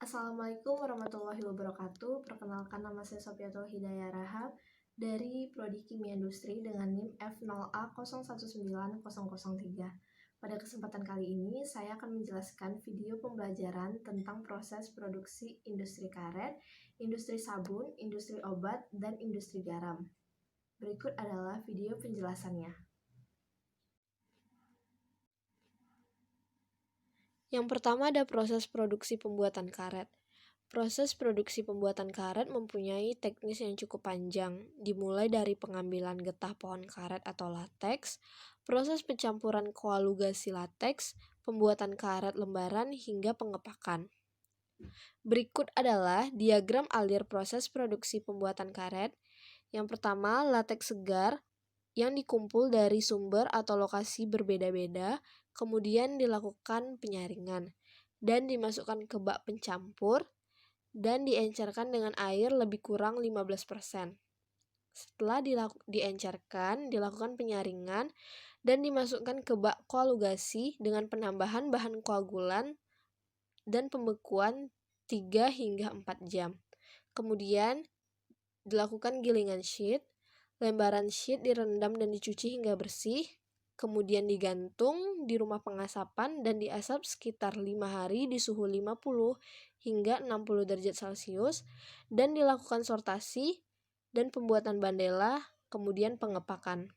Assalamualaikum warahmatullahi wabarakatuh. Perkenalkan, nama saya Sofiatul Hidayah Rahab dari Prodi Kimia Industri dengan NIM F0A019003. Pada kesempatan kali ini, saya akan menjelaskan video pembelajaran tentang proses produksi industri karet, industri sabun, industri obat, dan industri garam. Berikut adalah video penjelasannya. Yang pertama ada proses produksi pembuatan karet. Proses produksi pembuatan karet mempunyai teknis yang cukup panjang, dimulai dari pengambilan getah pohon karet atau lateks, proses pencampuran koalugasi lateks, pembuatan karet lembaran, hingga pengepakan. Berikut adalah diagram alir proses produksi pembuatan karet. Yang pertama, lateks segar yang dikumpul dari sumber atau lokasi berbeda-beda, kemudian dilakukan penyaringan dan dimasukkan ke bak pencampur dan diencerkan dengan air lebih kurang 15%. Setelah diencerkan, dilakukan penyaringan dan dimasukkan ke bak koagulasi dengan penambahan bahan koagulan dan pembekuan 3 hingga 4 jam. Kemudian dilakukan gilingan sheet. Lembaran sheet direndam dan dicuci hingga bersih, kemudian digantung di rumah pengasapan dan diasap sekitar 5 hari di suhu 50 hingga 60 derajat Celcius, dan dilakukan sortasi dan pembuatan bandela, kemudian pengepakan.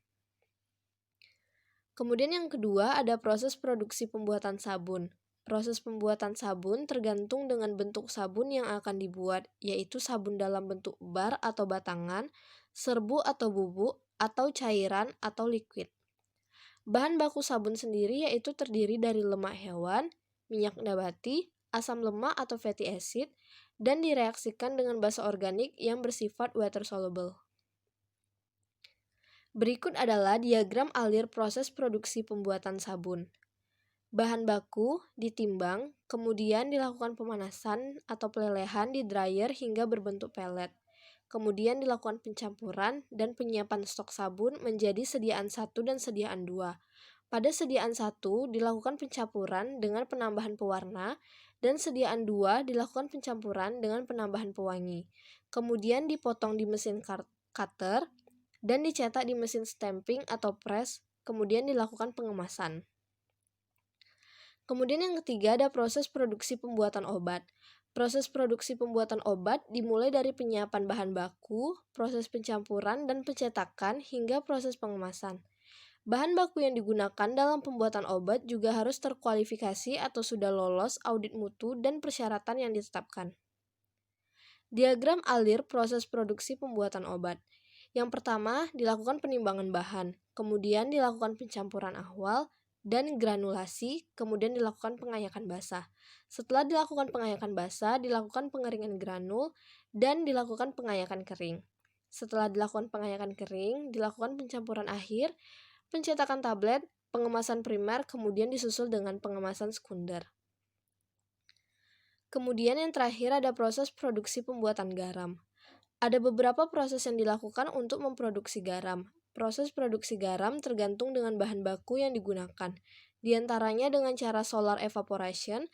Kemudian yang kedua ada proses produksi pembuatan sabun. Proses pembuatan sabun tergantung dengan bentuk sabun yang akan dibuat, yaitu sabun dalam bentuk bar atau batangan, serbu atau bubuk, atau cairan atau liquid. Bahan baku sabun sendiri yaitu terdiri dari lemak hewan, minyak nabati, asam lemak atau fatty acid, dan direaksikan dengan basa organik yang bersifat water soluble. Berikut adalah diagram alir proses produksi pembuatan sabun. Bahan baku ditimbang, kemudian dilakukan pemanasan atau pelelehan di dryer hingga berbentuk pelet. Kemudian dilakukan pencampuran dan penyiapan stok sabun menjadi sediaan 1 dan sediaan 2. Pada sediaan 1 dilakukan pencampuran dengan penambahan pewarna dan sediaan 2 dilakukan pencampuran dengan penambahan pewangi. Kemudian dipotong di mesin cutter dan dicetak di mesin stamping atau press, kemudian dilakukan pengemasan. Kemudian yang ketiga ada proses produksi pembuatan obat. Proses produksi pembuatan obat dimulai dari penyiapan bahan baku, proses pencampuran dan pencetakan hingga proses pengemasan. Bahan baku yang digunakan dalam pembuatan obat juga harus terkualifikasi atau sudah lolos audit mutu dan persyaratan yang ditetapkan. Diagram alir proses produksi pembuatan obat. Yang pertama, dilakukan penimbangan bahan, kemudian dilakukan pencampuran awal dan granulasi, kemudian dilakukan pengayakan basah. Setelah dilakukan pengayakan basah, dilakukan pengeringan granul, dan dilakukan pengayakan kering. Setelah dilakukan pengayakan kering, dilakukan pencampuran akhir, pencetakan tablet, pengemasan primer, kemudian disusul dengan pengemasan sekunder. Kemudian yang terakhir ada proses produksi pembuatan garam. Ada beberapa proses yang dilakukan untuk memproduksi garam. Proses produksi garam tergantung dengan bahan baku yang digunakan, di antaranya dengan cara solar evaporation,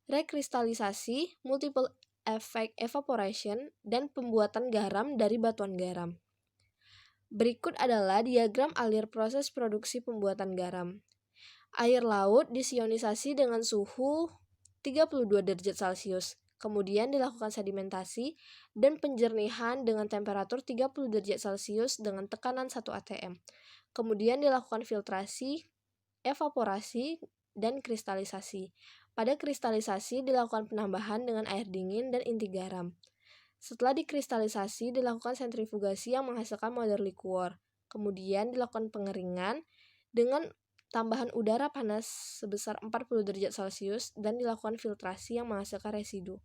rekristalisasi, multiple effect evaporation, dan pembuatan garam dari batuan garam. Berikut adalah diagram alir proses produksi pembuatan garam. Air laut disionisasi dengan suhu 32 derajat Celcius. Kemudian dilakukan sedimentasi dan penjernihan dengan temperatur 30 derajat Celcius dengan tekanan 1 atm. Kemudian dilakukan filtrasi, evaporasi, dan kristalisasi. Pada kristalisasi dilakukan penambahan dengan air dingin dan inti garam. Setelah dikristalisasi dilakukan sentrifugasi yang menghasilkan model liquor. Kemudian dilakukan pengeringan dengan tambahan udara panas sebesar 40 derajat Celcius dan dilakukan filtrasi yang menghasilkan residu.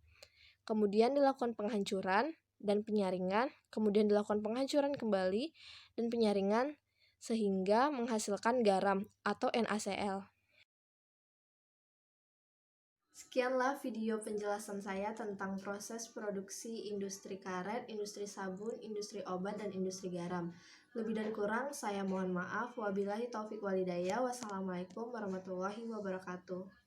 Kemudian dilakukan penghancuran dan penyaringan, kemudian dilakukan penghancuran kembali dan penyaringan sehingga menghasilkan garam atau NaCl. Sekianlah video penjelasan saya tentang proses produksi industri karet, industri sabun, industri obat, dan industri garam. Lebih dan kurang saya mohon maaf. Wabillahi taufiq walhidayah. Wassalamualaikum warahmatullahi wabarakatuh.